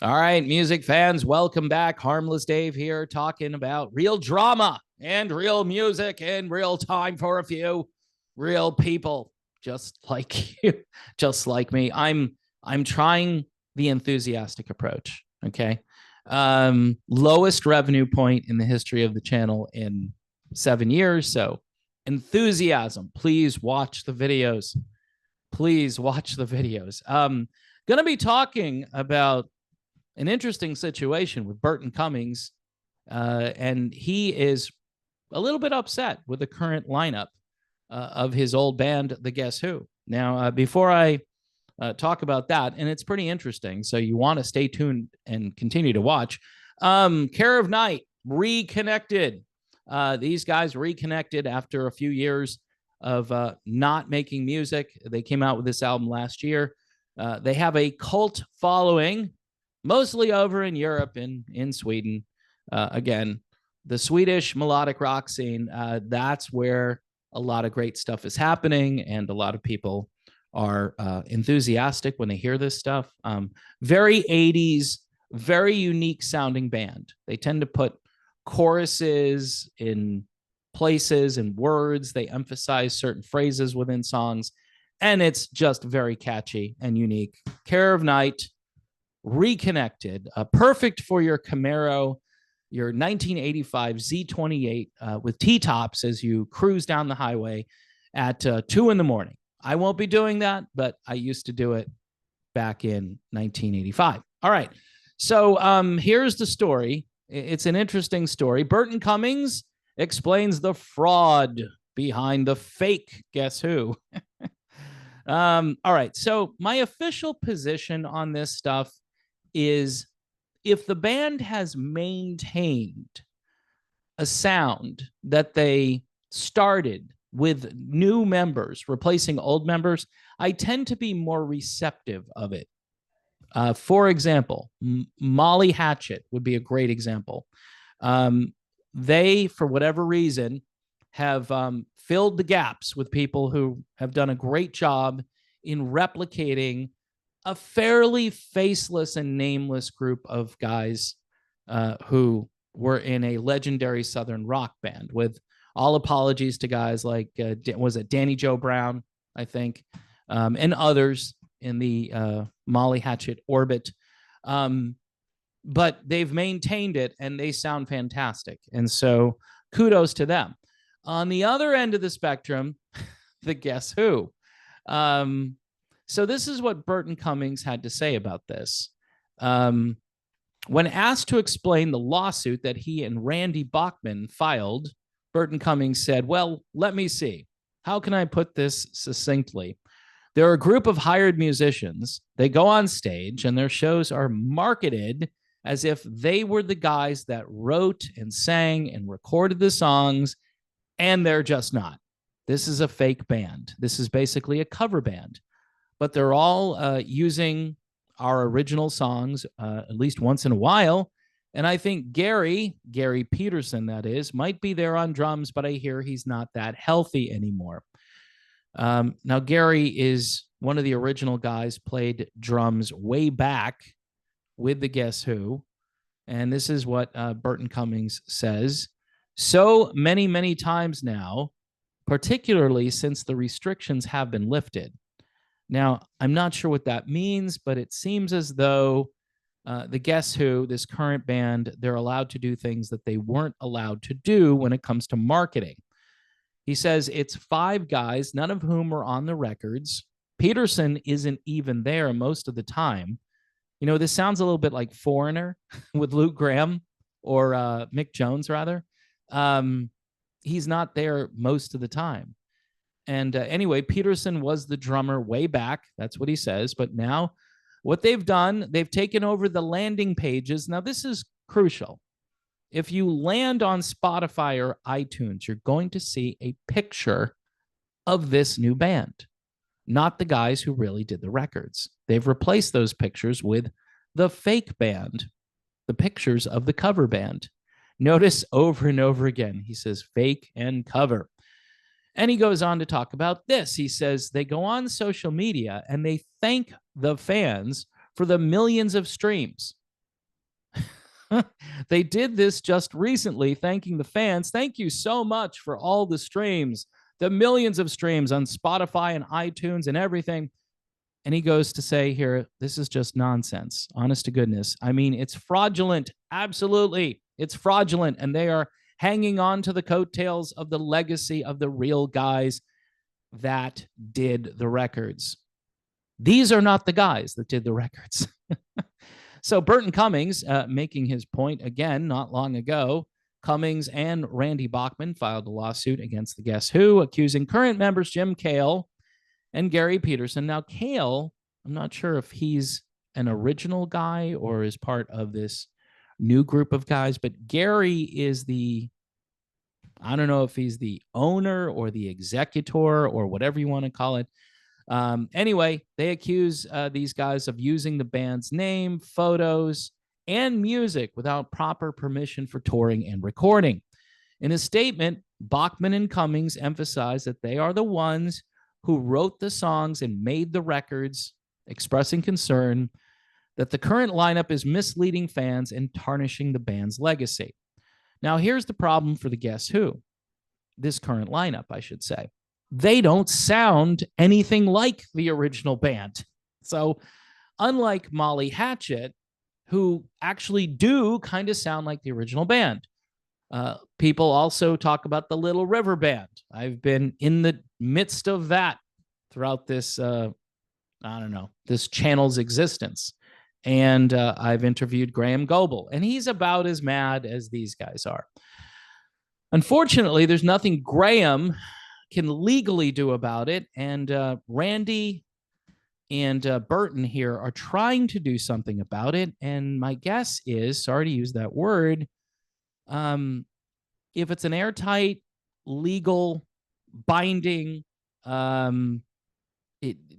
All right, music fans, welcome back. Harmless Dave here, talking about real drama and real music in real time for a few real people, just like you, just like me. I'm trying the enthusiastic approach. Okay, lowest revenue point in the history of the channel in 7 years. So, enthusiasm. Please watch the videos. Please watch the videos. Gonna be talking about an interesting situation with Burton Cummings, and he is a little bit upset with the current lineup of his old band, The Guess Who. Now, before I talk about that, and it's pretty interesting, so you want to stay tuned and continue to watch. Care of Night, Reconnected. These guys reconnected after a few years of not making music. They came out with this album last year. They have a cult following, mostly over in Europe and in Sweden. Again, the Swedish melodic rock scene, that's where a lot of great stuff is happening, and a lot of people are enthusiastic when they hear this stuff. Very 80s, very unique sounding band. They tend to put choruses in places and words. They emphasize certain phrases within songs, and it's just very catchy and unique. Care of Night, Reconnected, perfect for your Camaro, your 1985 Z28 with T-tops as you cruise down the highway at 2 in the morning. I won't be doing that, but I used to do it back in 1985. All right. So here's the story. It's an interesting story. Burton Cummings explains the fraud behind the fake Guess Who. All right. So my official position on this stuff is, if the band has maintained a sound that they started with new members replacing old members, I tend to be more receptive of it. For example, Molly Hatchet would be a great example. They, for whatever reason, have filled the gaps with people who have done a great job in replicating a fairly faceless and nameless group of guys who were in a legendary Southern rock band. With all apologies to guys like, was it Danny Joe Brown, I think, and others in the Molly Hatchet orbit. But they've maintained it, and they sound fantastic. And so kudos to them. On the other end of the spectrum, the Guess Who. So this is what Burton Cummings had to say about this. When asked to explain the lawsuit that he and Randy Bachman filed, Burton Cummings said, "Well, let me see. How can I put this succinctly? There are a group of hired musicians. They go on stage, and their shows are marketed as if they were the guys that wrote and sang and recorded the songs, and they're just not. This is a fake band. This is basically a cover band. But they're all using our original songs at least once in a while. And I think Gary Peterson, that is, might be there on drums, but I hear he's not that healthy anymore." Now, Gary is one of the original guys, played drums way back with the Guess Who. And this is what Burton Cummings says. "So many, many times now, particularly since the restrictions have been lifted." Now, I'm not sure what that means, but it seems as though the Guess Who, this current band, they're allowed to do things that they weren't allowed to do when it comes to marketing. He says it's 5 guys, none of whom are on the records. Peterson isn't even there most of the time. You know, this sounds a little bit like Foreigner with Luke Graham, or Mick Jones, rather. He's not there most of the time. And anyway, Peterson was the drummer way back. That's what he says. But now what they've done, they've taken over the landing pages. Now, this is crucial. If you land on Spotify or iTunes, you're going to see a picture of this new band, not the guys who really did the records. They've replaced those pictures with the fake band, the pictures of the cover band. Notice over and over again, he says fake and cover. And he goes on to talk about this. He says they go on social media and they thank the fans for the millions of streams. They did this just recently, thanking the fans. Thank you so much for all the streams, the millions of streams on Spotify and iTunes and everything. And he goes to say here, this is just nonsense. Honest to goodness. I mean, it's fraudulent. Absolutely. It's fraudulent. And they are hanging on to the coattails of the legacy of the real guys that did the records. These are not the guys that did the records. So Burton Cummings, making his point again not long ago, Cummings and Randy Bachman filed a lawsuit against the Guess Who, accusing current members Jim Cale and Gary Peterson. Now, Cale, I'm not sure if he's an original guy or is part of this new group of guys, but Gary is I don't know if he's the owner or the executor or whatever you want to call it. Anyway, they accuse these guys of using the band's name, photos, and music without proper permission for touring and recording. In a statement, Bachman and Cummings emphasized that they are the ones who wrote the songs and made the records, expressing concern that the current lineup is misleading fans and tarnishing the band's legacy. Now, here's the problem for the Guess Who, this current lineup, I should say. They don't sound anything like the original band. So unlike Molly Hatchet, who actually do kind of sound like the original band. People also talk about the Little River Band. I've been in the midst of that throughout this, this channel's existence. And I've interviewed Graham Goebel, and he's about as mad as these guys are. Unfortunately, there's nothing Graham can legally do about it. And Randy and Burton here are trying to do something about it. And my guess is, sorry to use that word, if it's an airtight, legal, binding,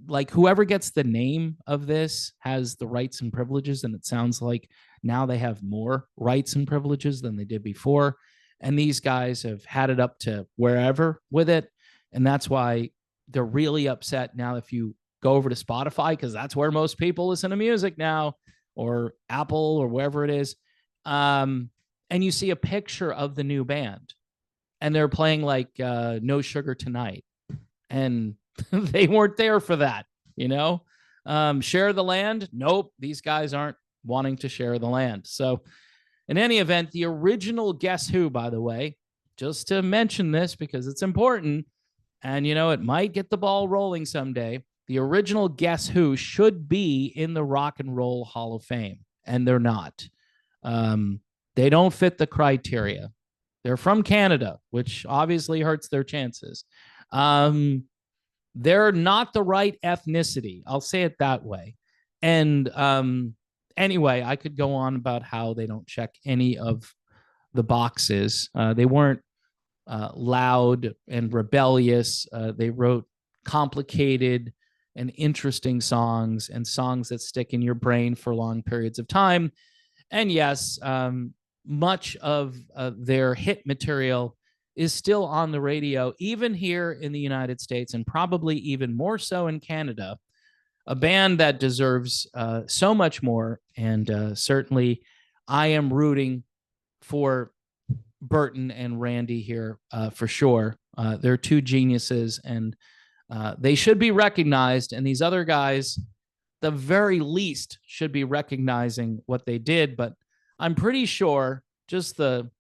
like whoever gets the name of this has the rights and privileges. And it sounds like now they have more rights and privileges than they did before. And these guys have had it up to wherever with it. And that's why they're really upset now. If you go over to Spotify, because that's where most people listen to music now, or Apple or wherever it is, and you see a picture of the new band and they're playing like No Sugar Tonight. And they weren't there for that, Share the Land. Nope. These guys aren't wanting to share the land. So in any event, the original Guess Who, by the way, just to mention this because it's important, and, it might get the ball rolling someday. The original Guess Who should be in the Rock and Roll Hall of Fame, and they're not. They don't fit the criteria. They're from Canada, which obviously hurts their chances. They're not the right ethnicity. I'll say it that way. And anyway, I could go on about how they don't check any of the boxes. They weren't loud and rebellious. They wrote complicated and interesting songs and songs that stick in your brain for long periods of time. And yes, much of their hit material is still on the radio, even here in the United States, and probably even more so in Canada, a band that deserves so much more. And certainly I am rooting for Burton and Randy here for sure. They're two geniuses, and they should be recognized. And these other guys, the very least, should be recognizing what they did. But I'm pretty sure just the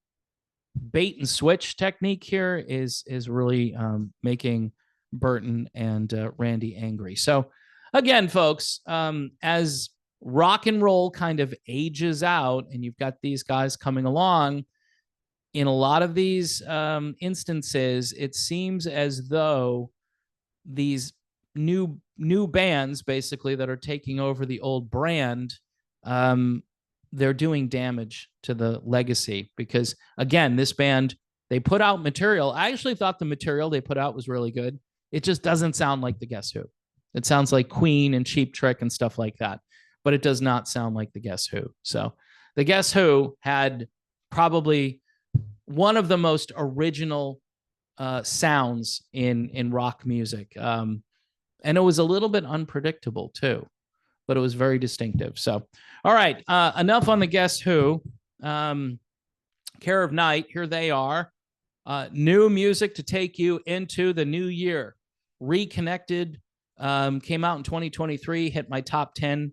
bait and switch technique here is really making Burton and Randy angry. So again, folks, as rock and roll kind of ages out and you've got these guys coming along, in a lot of these instances, it seems as though these new bands basically that are taking over the old brand, they're doing damage to the legacy. Because again, this band, they put out material. I actually thought the material they put out was really good. It just doesn't sound like the Guess Who. It sounds like Queen and Cheap Trick and stuff like that, but it does not sound like the Guess Who. So the Guess Who had probably one of the most original sounds in rock music. And it was a little bit unpredictable too, but it was very distinctive. So, all right, enough on the Guess Who. Care of Night, here they are. New music to take you into the new year. Reconnected came out in 2023, hit my top 10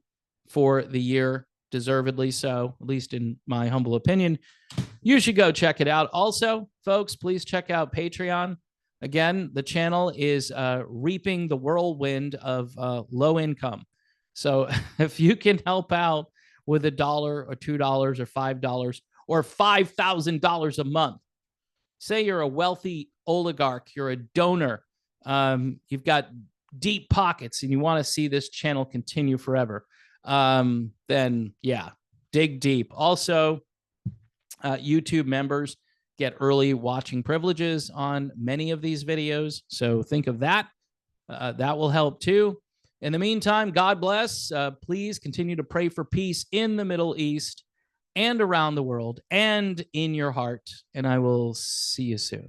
for the year, deservedly so, at least in my humble opinion. You should go check it out. Also, folks, please check out Patreon. Again, the channel is reaping the whirlwind of low income. So if you can help out with $1 or $2 or $5 or $5,000 a month, say you're a wealthy oligarch, you're a donor, you've got deep pockets and you want to see this channel continue forever, then yeah, dig deep. Also, YouTube members get early watching privileges on many of these videos. So think of that. That will help too. In the meantime, God bless. Please continue to pray for peace in the Middle East and around the world and in your heart. And I will see you soon.